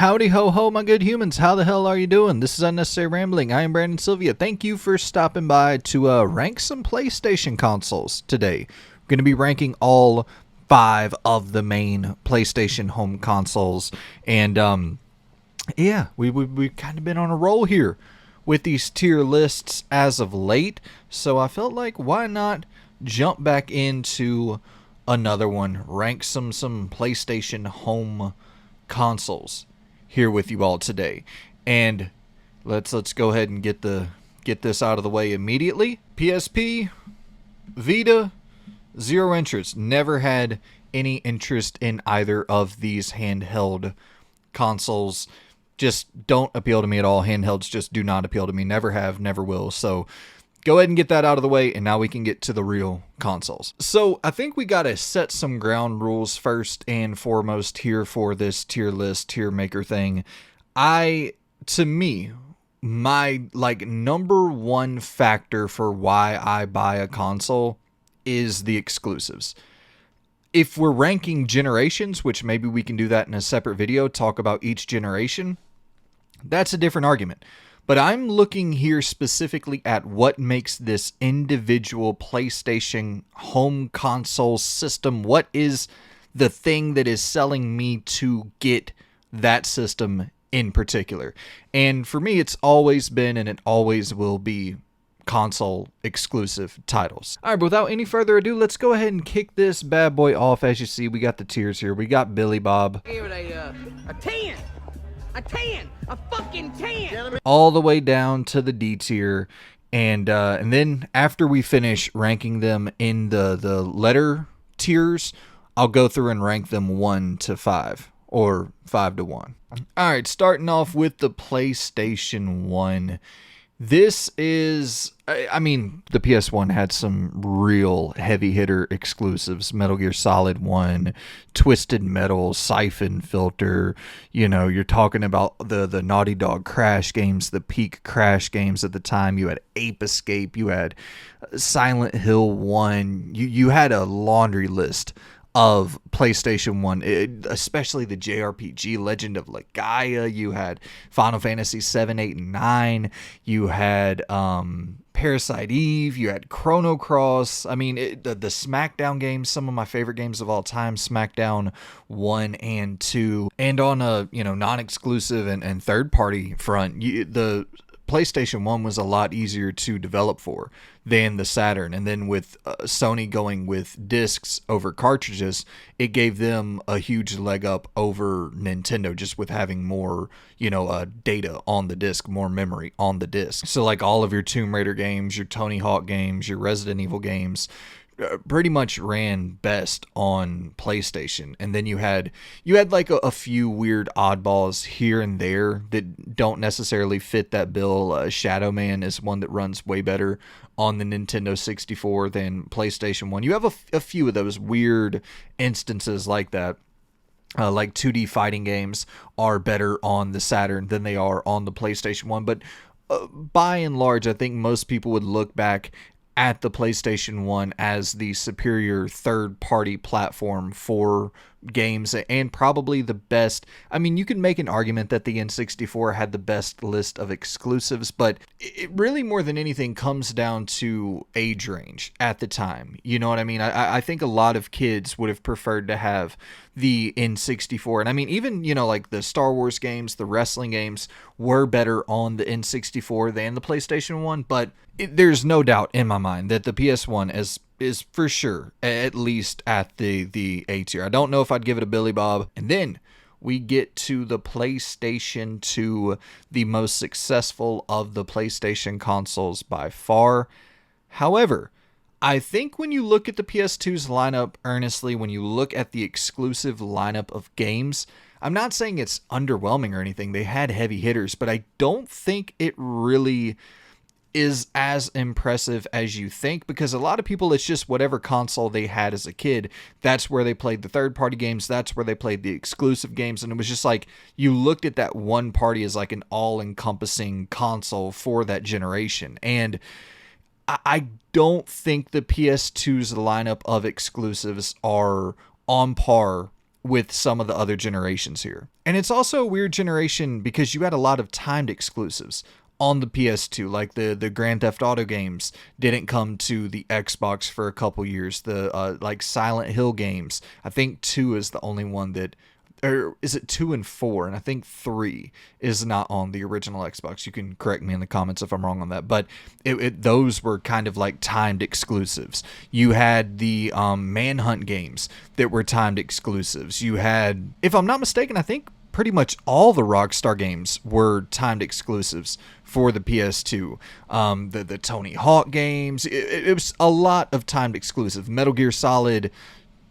Howdy ho ho, my good humans. How the hell are you doing? This is Unnecessary Rambling. I am Brandon Sylvia. Thank you for stopping by to rank some PlayStation consoles today. We're going to be ranking all 5 of the main PlayStation home consoles. And yeah, we've kind of been on a roll here with these tier lists as of late. So I felt like, why not jump back into another one, rank some PlayStation home consoles here with you all today. And let's go ahead and get this out of the way immediately. PSP, Vita, zero interest. Never had any interest in either of these handheld consoles. Just don't appeal to me at all. Handhelds just do not appeal to me. Never have, never will. So go ahead and get that out of the way, and now we can get to the real consoles. So I think we got to set some ground rules first and foremost here for this tier list, tier maker thing. To me, my number one factor for why I buy a console is the exclusives. If we're ranking generations, which maybe we can do that in a separate video, talk about each generation, that's a different argument. But I'm looking here specifically at what makes this individual PlayStation home console system. What is the thing that is selling me to get that system in particular? And for me, it's always been and it always will be console exclusive titles. All right, but without any further ado, let's go ahead and kick this bad boy off. As you see, we got the tiers here. We got Billy Bob. Give it a 10. A 10! A fucking 10! All the way down to the D tier. And then after we finish ranking them in the letter tiers, I'll go through and rank them 1 to 5 or 5 to 1. All right, starting off with the PlayStation 1. This is, I mean, the PS1 had some real heavy hitter exclusives. Metal Gear Solid 1, Twisted Metal, Siphon Filter. You know, you're talking about the Naughty Dog Crash games, the peak Crash games at the time. You had Ape Escape, you had Silent Hill 1. You had a laundry list of PlayStation 1, especially the JRPG Legend of Legaia. You had Final Fantasy 7, 8, and 9. You had Parasite Eve. You had Chrono Cross. I mean, the SmackDown games, some of my favorite games of all time, SmackDown 1 and 2. And on a non-exclusive and third-party front, the PlayStation 1 was a lot easier to develop for than the Saturn. And then with Sony going with discs over cartridges, it gave them a huge leg up over Nintendo just with having more, data on the disc, more memory on the disc. So like all of your Tomb Raider games, your Tony Hawk games, your Resident Evil games, pretty much ran best on PlayStation. And then you had like a few weird oddballs here and there that don't necessarily fit that bill. Shadow Man is one that runs way better on the Nintendo 64 than PlayStation 1. You have a few of those weird instances like that. Like 2D fighting games are better on the Saturn than they are on the PlayStation 1. But by and large, I think most people would look back at the PlayStation 1 as the superior third-party platform for games and probably the best. I mean, you can make an argument that the N64 had the best list of exclusives, but it really more than anything comes down to age range at the time. You know what I mean? I think a lot of kids would have preferred to have the N64. And I mean, even, like the Star Wars games, the wrestling games were better on the N64 than the PlayStation 1, but there's no doubt in my mind that the PS1 is for sure at least at the A tier. I don't know if I'd give it a Billy Bob. And then we get to the PlayStation 2, the most successful of the PlayStation consoles by far. However, I think when you look at the PS2's lineup earnestly, when you look at the exclusive lineup of games, I'm not saying it's underwhelming or anything. They had heavy hitters, but I don't think it really is as impressive as you think, because a lot of people, it's just whatever console they had as a kid, that's where they played the third-party games, that's where they played the exclusive games, and it was just like you looked at that one party as like an all-encompassing console for that generation. And I don't think the PS2's lineup of exclusives are on par with some of the other generations here. And it's also a weird generation because you had a lot of timed exclusives on the PS2, like the Grand Theft Auto games didn't come to the Xbox for a couple years. The like Silent Hill games, I think 2 is the only one that, or is it 2 and 4? And I think 3 is not on the original Xbox. You can correct me in the comments if I'm wrong on that. But those were kind of like timed exclusives. You had the Manhunt games that were timed exclusives. You had, if I'm not mistaken, I think pretty much all the Rockstar games were timed exclusives for the PS2. The Tony Hawk games, it was a lot of timed exclusive. Metal Gear Solid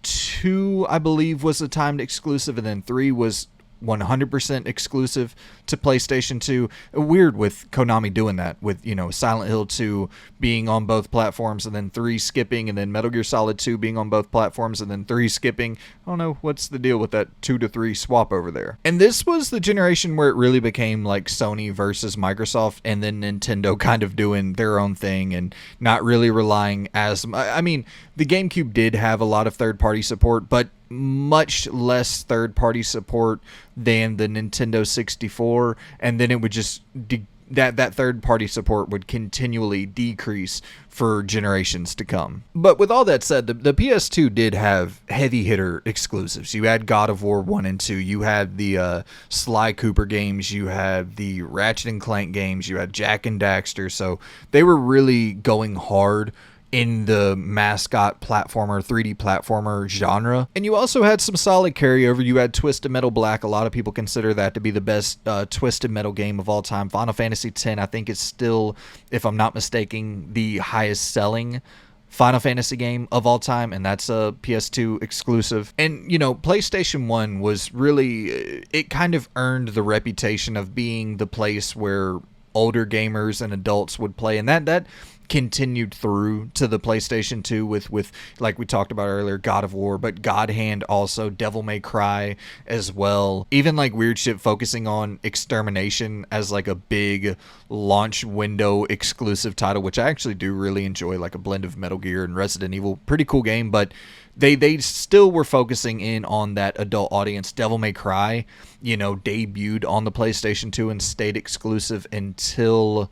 2, I believe, was a timed exclusive, and then 3 was 100% exclusive to PlayStation 2. Weird with Konami doing that, with, you know, Silent Hill 2 being on both platforms and then 3 skipping, and then Metal Gear Solid 2 being on both platforms and then 3 skipping. I don't know what's the deal with that 2 to 3 swap over there. And this was the generation where it really became like Sony versus Microsoft, and then Nintendo kind of doing their own thing and not really relying as, I mean, the GameCube did have a lot of third-party support, but much less third-party support than the Nintendo 64, and then it would just that third-party support would continually decrease for generations to come. But with all that said, the PS2 did have heavy hitter exclusives. You had God of War 1 and 2, you had the Sly Cooper games, you had the Ratchet and Clank games, you had Jak and Daxter, so they were really going hard in the mascot platformer, 3D platformer genre. And you also had some solid carryover. You had Twisted Metal Black. A lot of people consider that to be the best Twisted Metal game of all time. Final Fantasy X, I think, is still, if I'm not mistaken, the highest selling Final Fantasy game of all time, and that's a PS2 exclusive. And, you know, PlayStation 1 was really, it kind of earned the reputation of being the place where older gamers and adults would play, and that continued through to the PlayStation 2 with like we talked about earlier, God of War, but God Hand also, Devil May Cry as well. Even like weird shit focusing on Extermination as like a big launch window exclusive title, which I actually do really enjoy, like a blend of Metal Gear and Resident Evil. Pretty cool game, but they still were focusing in on that adult audience. Devil May Cry, you know, debuted on the PlayStation 2 and stayed exclusive until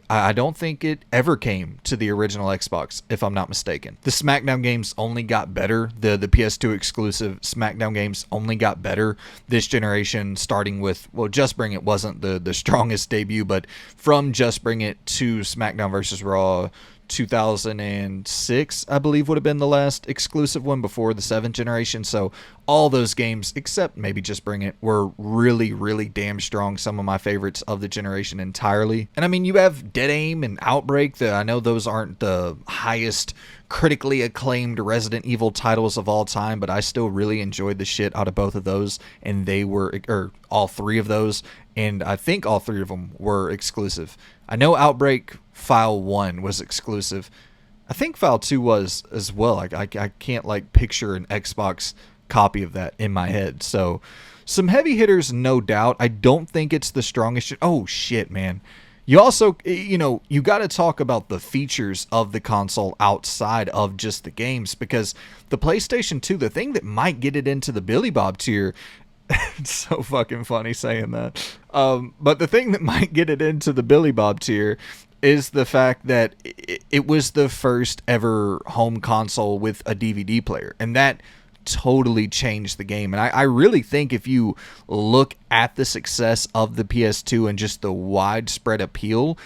I don't think it ever came to the original Xbox, if I'm not mistaken. The SmackDown games only got better. The PS2 exclusive SmackDown games only got better this generation, starting with, well, Just Bring It wasn't the strongest debut, but from Just Bring It to SmackDown vs. Raw 2006, I believe, would have been the last exclusive one before the 7th generation. So all those games, except maybe Just Bring It, were really, really damn strong. Some of my favorites of the generation entirely. And I mean, you have Dead Aim and Outbreak. I know those aren't the highest critically acclaimed Resident Evil titles of all time, but I still really enjoyed the shit out of both of those, and they were, or all three of those, and I think all three of them were exclusive. I know Outbreak File 1 was exclusive. I think File 2 was as well. I can't like picture an Xbox copy of that in my head. So some heavy hitters, no doubt. I don't think it's the strongest. Oh shit, man. You also, you know, you got to talk about the features of the console outside of just the games, because the PlayStation 2, the thing that might get it into the Billy Bob tier, it's so fucking funny saying that, but the thing that might get it into the Billy Bob tier is the fact that it was the first ever home console with a DVD player, and that totally changed the game. And I really think if you look at the success of the PS2 and just the widespread appeal,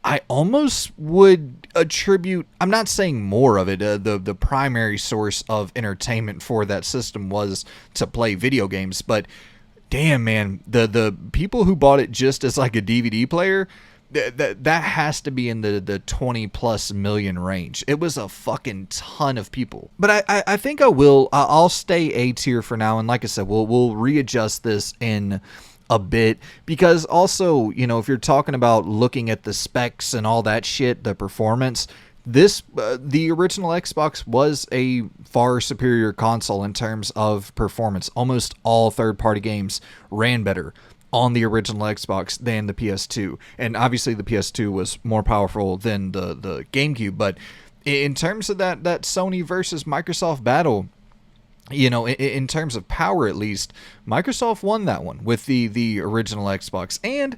I almost would attribute, I'm not saying more of it, the primary source of entertainment for that system was to play video games, but damn, man, the people who bought it just as like a DVD player, that has to be in the 20 plus million range. It was a fucking ton of people. But I think I'll stay A tier for now, and like I said, we'll readjust this in a bit, because also, you know, if you're talking about looking at the specs and all that shit, the performance, this the original Xbox was a far superior console in terms of performance. Almost all third-party games ran better on the original Xbox than the PS2, and obviously the PS2 was more powerful than the GameCube. But in terms of that Sony versus Microsoft battle, in terms of power at least, Microsoft won that one with the original Xbox. And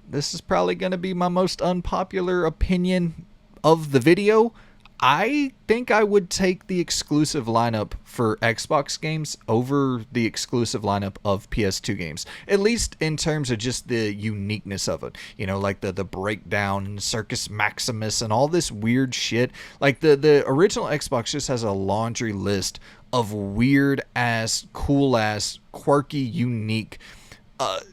this is probably going to be my most unpopular opinion of the video. I think I would take the exclusive lineup for Xbox games over the exclusive lineup of PS2 games. At least in terms of just the uniqueness of it. Like the breakdown and Circus Maximus and all this weird shit. Like the original Xbox just has a laundry list of weird ass, cool ass, quirky, unique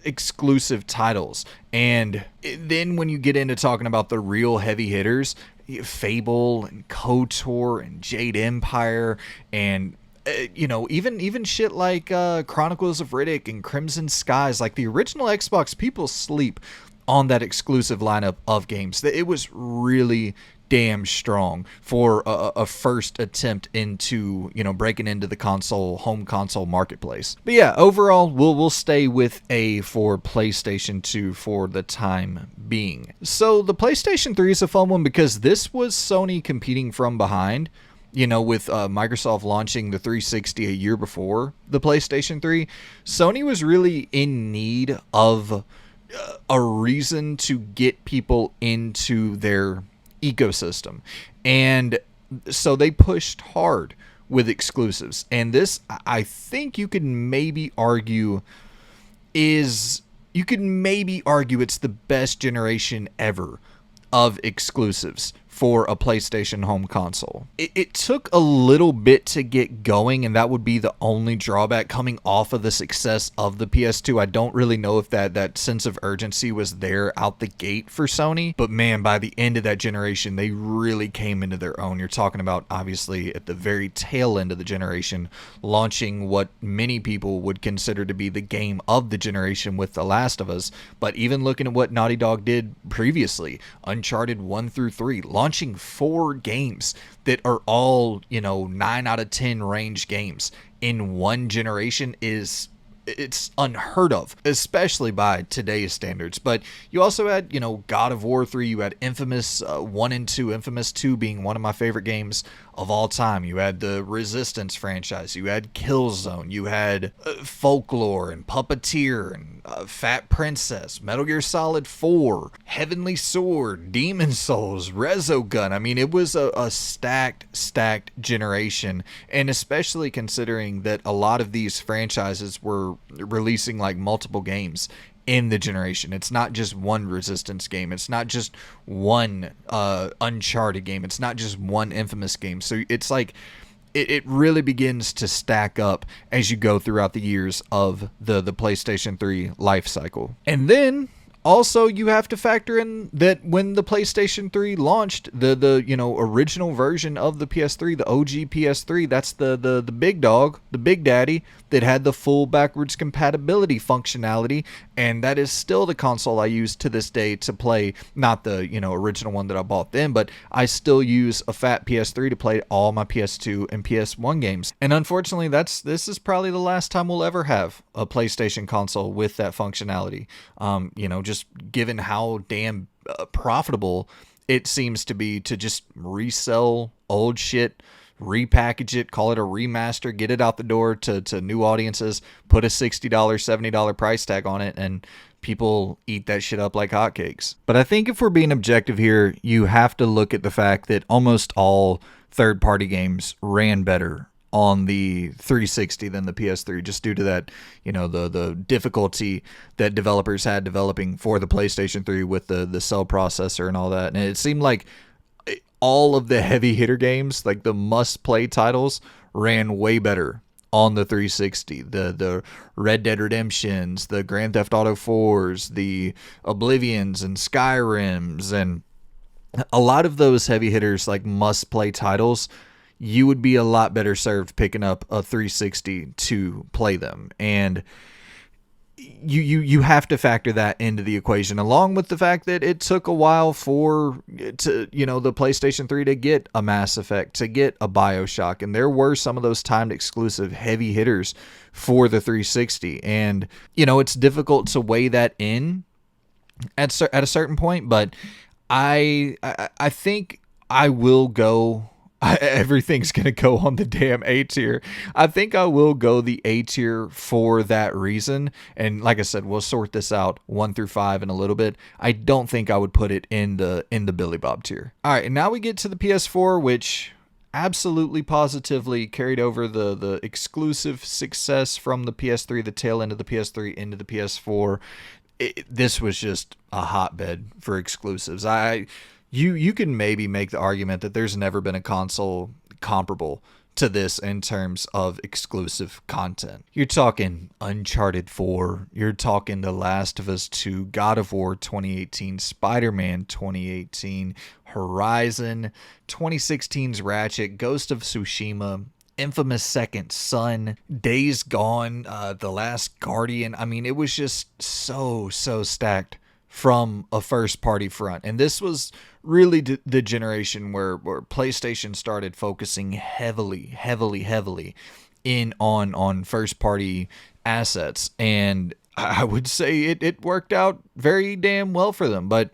exclusive titles. And then when you get into talking about the real heavy hitters, Fable and KOTOR and Jade Empire and even shit like Chronicles of Riddick and Crimson Skies, like the original Xbox, people sleep on that exclusive lineup of games. It was really damn strong for a first attempt into breaking into the home console marketplace. But yeah, overall we'll stay with A for PlayStation 2 for the time being. So the PlayStation 3 is a fun one because this was Sony competing from behind. With Microsoft launching the 360 a year before the PlayStation 3, Sony was really in need of a reason to get people into their ecosystem. And so they pushed hard with exclusives. And this, I think you could maybe argue it's the best generation ever of exclusives for a PlayStation home console. It took a little bit to get going, and that would be the only drawback coming off of the success of the PS2. I don't really know if that sense of urgency was there out the gate for Sony, but man, by the end of that generation, they really came into their own. You're talking about, obviously, at the very tail end of the generation, launching what many people would consider to be the game of the generation with The Last of Us, but even looking at what Naughty Dog did previously, Uncharted 1 through 3, launching 4 games that are all 9 out of 10 range games in one generation it's unheard of, especially by today's standards. But you also had, God of War 3, you had Infamous 1 and 2, Infamous 2 being one of my favorite games of all time. You had the Resistance franchise, you had Killzone, you had Folklore and Puppeteer and Fat Princess, Metal Gear Solid 4, Heavenly Sword, Demon Souls, Resogun. I mean, it was a stacked generation, and especially considering that a lot of these franchises were releasing like multiple games in the generation. It's not just one Resistance game. It's not just one Uncharted game. It's not just one Infamous game. So it's like it really begins to stack up as you go throughout the years of the PlayStation 3 life cycle. And then also, you have to factor in that when the PlayStation 3 launched, the original version of the PS3, the OG PS3, that's the big dog, the big daddy that had the full backwards compatibility functionality, and that is still the console I use to this day to play, not the original one that I bought then, but I still use a fat PS3 to play all my PS2 and PS1 games. And unfortunately, this is probably the last time we'll ever have a PlayStation console with that functionality. Just given how damn profitable it seems to be to just resell old shit, repackage it, call it a remaster, get it out the door to new audiences, put a $60, $70 price tag on it, and people eat that shit up like hotcakes. But I think if we're being objective here, you have to look at the fact that almost all third-party games ran better on the 360 than the PS3, just due to that, the difficulty that developers had developing for the PlayStation 3 with the cell processor and all that. And it seemed like all of the heavy hitter games, like the must play titles, ran way better on the 360. The Red Dead Redemptions, the Grand Theft Auto 4s, the Oblivions and Skyrims, and a lot of those heavy hitters, like must play titles, you would be a lot better served picking up a 360 to play them. And you have to factor that into the equation, along with the fact that it took a while for the PlayStation 3 to get a Mass Effect, to get a BioShock, and there were some of those timed exclusive heavy hitters for the 360. And it's difficult to weigh that in at a certain point, but I think I will go everything's going to go on the damn A tier. I think I will go the A tier for that reason. And like I said, we'll sort this out 1 through 5 in a little bit. I don't think I would put it in the Billy Bob tier. All right, and now we get to the PS4, which absolutely positively carried over the exclusive success from the PS3, the tail end of the PS3 into the PS4. This was just a hotbed for exclusives. You can maybe make the argument that there's never been a console comparable to this in terms of exclusive content. You're talking Uncharted 4, you're talking The Last of Us 2, God of War 2018, Spider-Man 2018, Horizon, 2016's Ratchet, Ghost of Tsushima, Infamous Second Son, Days Gone, The Last Guardian. I mean, it was just so stacked from a first party front. And this was really the generation where PlayStation started focusing heavily in on first party assets. And I would say it worked out very damn well for them. But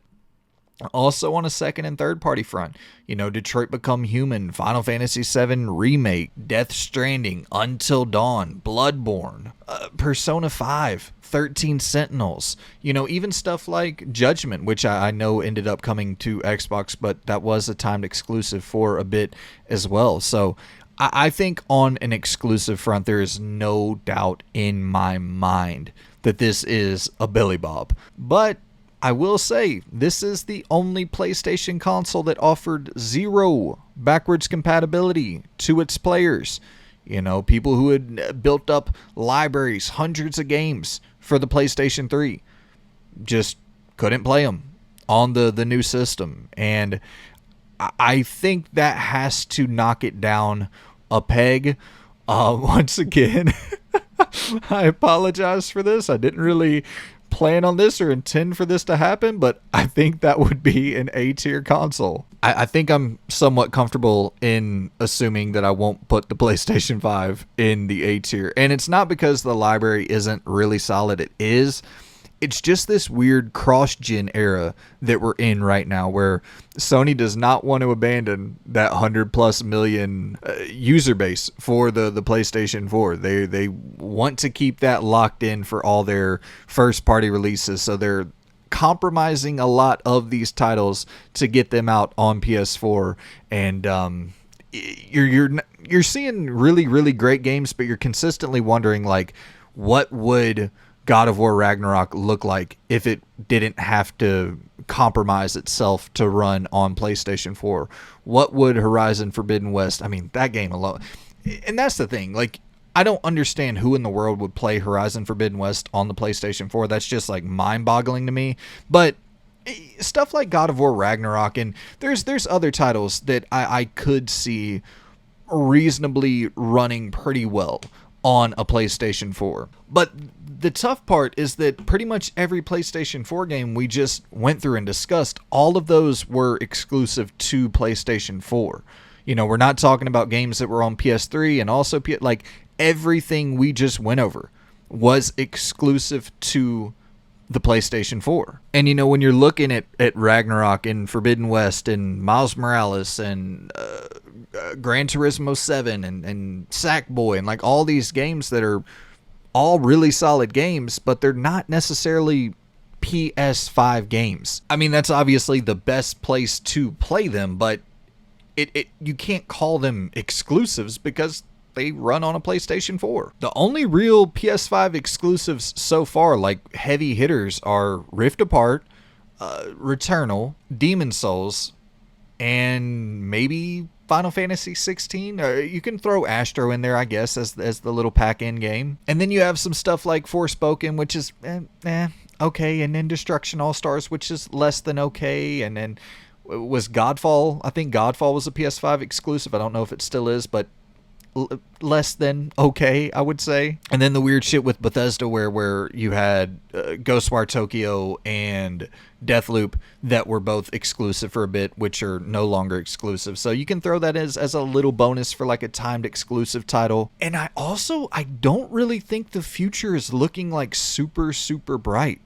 also on a second and third party front, Detroit Become Human, Final Fantasy VII Remake, Death Stranding, Until Dawn, Bloodborne, Persona 5, 13 Sentinels, even stuff like Judgment, which I know ended up coming to Xbox, but that was a timed exclusive for a bit as well. So I think on an exclusive front, there is no doubt in my mind that this is a Billy Bob. But I will say, this is the only PlayStation console that offered 0 backwards compatibility to its players. People who had built up libraries, hundreds of games for the PlayStation 3, just couldn't play them on the new system. And I think that has to knock it down a peg. Once again, I apologize for this. I didn't really plan on this or intend for this to happen, but I think that would be an A tier console. I think I'm somewhat comfortable in assuming that I won't put the PlayStation 5 in the A tier. And it's not because the library isn't really solid. It is. It's just this weird cross-gen era that we're in right now where Sony does not want to abandon that 100+ million user base for the PlayStation 4. They want to keep that locked in for all their first-party releases, so they're compromising a lot of these titles to get them out on PS4. And you're seeing really great games, but you're consistently wondering, like, what would God of War Ragnarok look like if it didn't have to compromise itself to run on PlayStation 4? What would Horizon Forbidden West, I mean, that game alone. And that's the thing, like, I don't understand who in the world would play Horizon Forbidden West on the PlayStation 4. That's just like mind-boggling to me. But stuff like God of War Ragnarok, and there's other titles that I could see reasonably running pretty well on a PlayStation 4. But the tough part is that pretty much every PlayStation 4 game we just went through and discussed, all of those were exclusive to PlayStation 4. We're not talking about games that were on PS3 and also like everything we just went over was exclusive to the PlayStation 4. And when you're looking at Ragnarok and Forbidden West and Miles Morales and Gran Turismo 7 and Sackboy and like all these games that are all really solid games, but they're not necessarily PS5 games. I mean, that's obviously the best place to play them, but you can't call them exclusives because they run on a PlayStation 4. The only real PS5 exclusives so far, like heavy hitters, are Rift Apart, Returnal, Demon Souls, and maybe Final Fantasy 16. You can throw Astro in there, I guess, as the little pack-in game. And then you have some stuff like Forspoken, which is okay, and then Destruction All-Stars, which is less than okay, and then was Godfall. I think Godfall was a PS5 exclusive. I don't know if it still is, but less than okay, I would say. And then the weird shit with Bethesda where you had Ghostwire Tokyo and Deathloop that were both exclusive for a bit, which are no longer exclusive. So you can throw that as a little bonus for like a timed exclusive title. And I don't really think the future is looking like super bright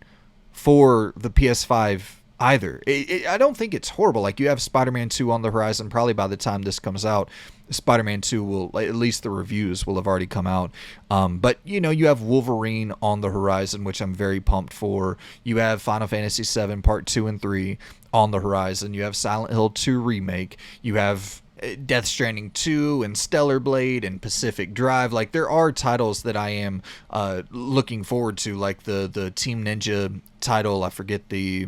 for the PS5 either. I don't think it's horrible. Like, you have Spider-Man 2 on the horizon. Probably by the time this comes out, Spider-Man 2 will, at least the reviews will have already come out. But, you have Wolverine on the horizon, which I'm very pumped for. You have Final Fantasy VII Part 2 and 3 on the horizon. You have Silent Hill 2 Remake. You have Death Stranding 2 and Stellar Blade and Pacific Drive. Like, there are titles that I am looking forward to, like the Team Ninja title. I forget the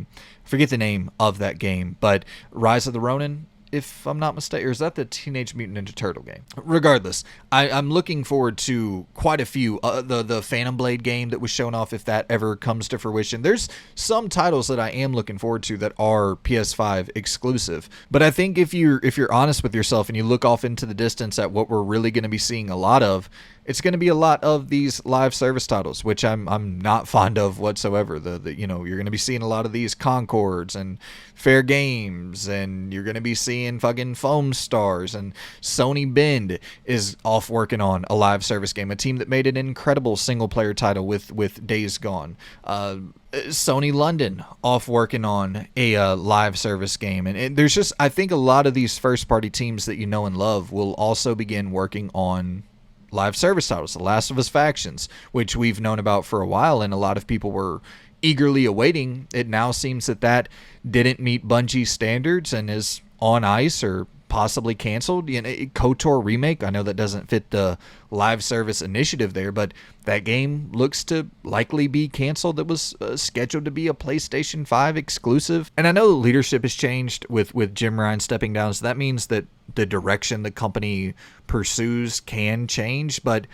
name of that game, but Rise of the Ronin, if I'm not mistaken, or is that the Teenage Mutant Ninja Turtle game? Regardless, I'm looking forward to quite a few. The Phantom Blade game that was shown off, if that ever comes to fruition. There's some titles that I am looking forward to that are PS5 exclusive. But I think if you're honest with yourself and you look off into the distance at what we're really going to be seeing a lot of, it's going to be a lot of these live service titles, which I'm not fond of whatsoever. You're going to be seeing a lot of these Concords and Fair Games, and you're going to be seeing fucking Foam Stars, and Sony Bend is off working on a live service game, a team that made an incredible single player title with Days Gone. Sony London off working on a live service game, and there's just, I think a lot of these first party teams that you know and love will also begin working on live service titles. The Last of Us Factions, which we've known about for a while and a lot of people were eagerly awaiting. It now seems that didn't meet Bungie's standards and is on ice or possibly canceled. KOTOR Remake, I know that doesn't fit the live service initiative there, but that game looks to likely be canceled. That was scheduled to be a PlayStation 5 exclusive. And I know the leadership has changed with Jim Ryan stepping down, so that means that the direction the company pursues can change. But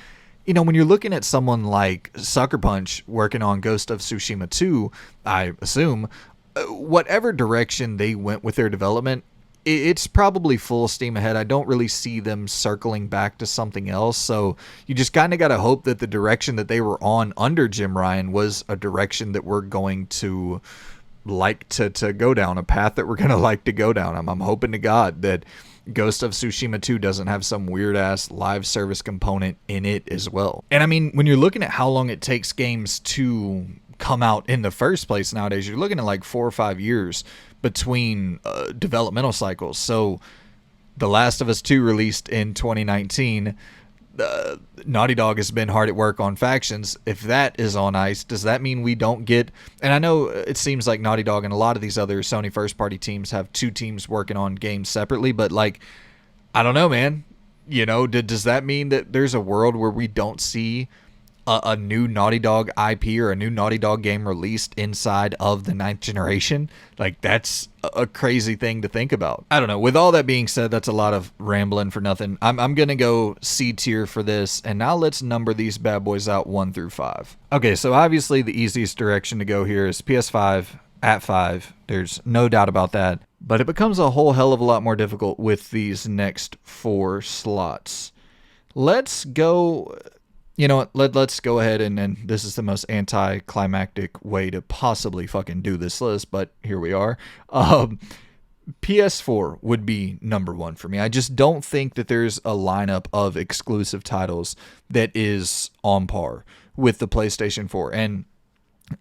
when you're looking at someone like Sucker Punch working on Ghost of Tsushima 2, I assume, whatever direction they went with their development, it's probably full steam ahead. I don't really see them circling back to something else. So you just kind of got to hope that the direction that they were on under Jim Ryan was a direction that we're going to like to go down, a path that we're going to like to go down. I'm hoping to God that Ghost of Tsushima 2 doesn't have some weird ass live service component in it as well. And I mean, when you're looking at how long it takes games to come out in the first place nowadays, you're looking at like 4 or 5 years between developmental cycles. So The Last of Us 2 released in 2019. Naughty Dog has been hard at work on Factions. If that is on ice, does that mean we don't get... And I know it seems like Naughty Dog and a lot of these other Sony first-party teams have two teams working on games separately, but like, I don't know, man. Does that mean that there's a world where we don't see a new Naughty Dog IP or a new Naughty Dog game released inside of the 9th generation? Like, that's a crazy thing to think about. I don't know. With all that being said, that's a lot of rambling for nothing. I'm going to go C tier for this, and now let's number these bad boys out 1 through 5. Okay, so obviously the easiest direction to go here is PS5 at 5. There's no doubt about that. But it becomes a whole hell of a lot more difficult with these next 4 slots. Let's go... You know what, let's go ahead and this is the most anticlimactic way to possibly fucking do this list, but here we are. PS4 would be number 1 for me. I just don't think that there's a lineup of exclusive titles that is on par with the PlayStation 4. And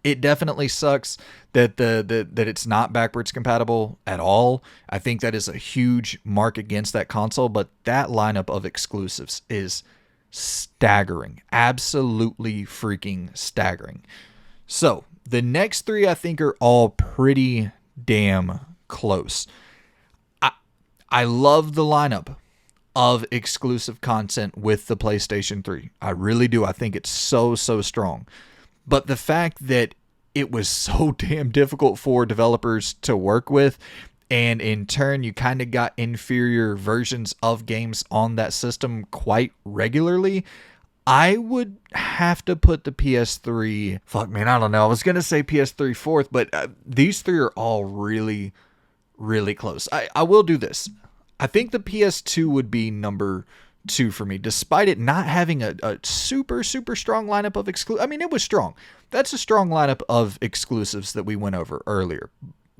it definitely sucks that that it's not backwards compatible at all. I think that is a huge mark against that console, but that lineup of exclusives is staggering. Absolutely freaking staggering. So the next 3 I think are all pretty damn close. I love the lineup of exclusive content with the PlayStation 3. I really do. I think it's so strong. But the fact that it was so damn difficult for developers to work with, and in turn, you kind of got inferior versions of games on that system quite regularly, I would have to put the PS3... Fuck, man, I don't know. I was going to say PS3 4th, but these 3 are all really, really close. I will do this. I think the PS2 would be number 2 for me, despite it not having a super strong lineup of exclusives. I mean, it was strong. That's a strong lineup of exclusives that we went over earlier.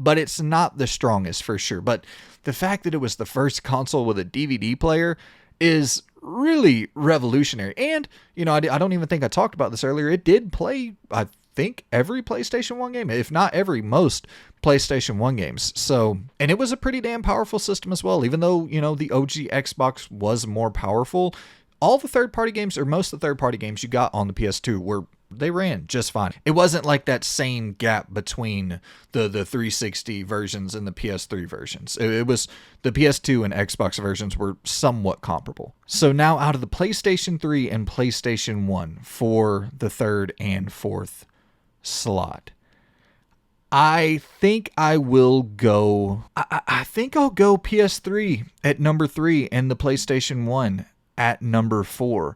But it's not the strongest for sure. But the fact that it was the first console with a DVD player is really revolutionary. And, I don't even think I talked about this earlier. It did play, I think, every PlayStation 1 game, if not every, most PlayStation 1 games. So, and it was a pretty damn powerful system as well, even though, you know, the OG Xbox was more powerful. All the third-party games, or most of the third-party games you got on the PS2 they ran just fine. It wasn't like that same gap between the 360 versions and the PS3 versions. It was the PS2 and Xbox versions were somewhat comparable. So now out of the PlayStation 3 and PlayStation 1 for the third and fourth slot, I think I will go. I think I'll go PS3 at number 3 and the PlayStation 1 at number 4.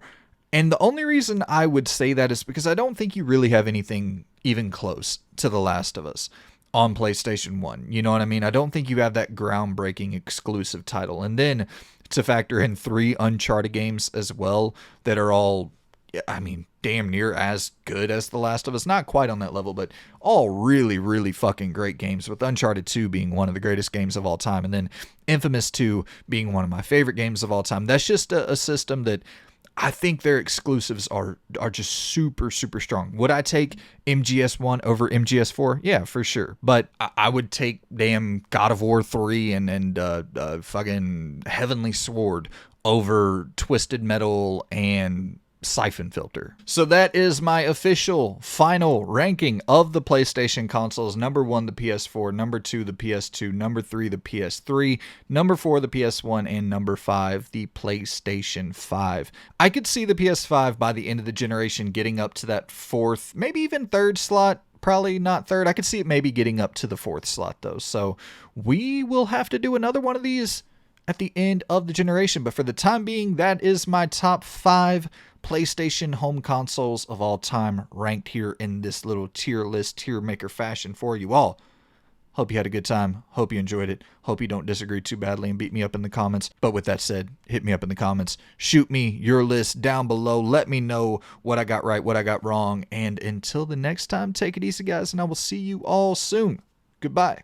And the only reason I would say that is because I don't think you really have anything even close to The Last of Us on PlayStation 1. You know what I mean? I don't think you have that groundbreaking exclusive title. And then to factor in 3 Uncharted games as well that are all, I mean, damn near as good as The Last of Us. Not quite on that level, but all really, really fucking great games, with Uncharted 2 being one of the greatest games of all time, and then Infamous 2 being one of my favorite games of all time. That's just a system that I think their exclusives are just super, super strong. Would I take MGS1 over MGS4? Yeah, for sure. But I would take damn God of War 3 and fucking Heavenly Sword over Twisted Metal and Siphon Filter. So that is my official final ranking of the PlayStation consoles. Number 1, the PS4. Number 2, the PS2. Number 3, the PS3. Number 4, the PS1. And number 5, the PlayStation 5. I could see the PS5 by the end of the generation getting up to that 4th, maybe even 3rd slot. Probably not 3rd. I could see it maybe getting up to the 4th slot though. So we will have to do another one of these at the end of the generation. But for the time being, that is my top 5 PlayStation home consoles of all time, ranked here in this little tier list, tier maker fashion for you all. Hope you had a good time. Hope you enjoyed it. Hope you don't disagree too badly and beat me up in the comments. But with that said, hit me up in the comments. Shoot me your list down below. Let me know what I got right, what I got wrong. And until the next time, take it easy, guys, and I will see you all soon. Goodbye.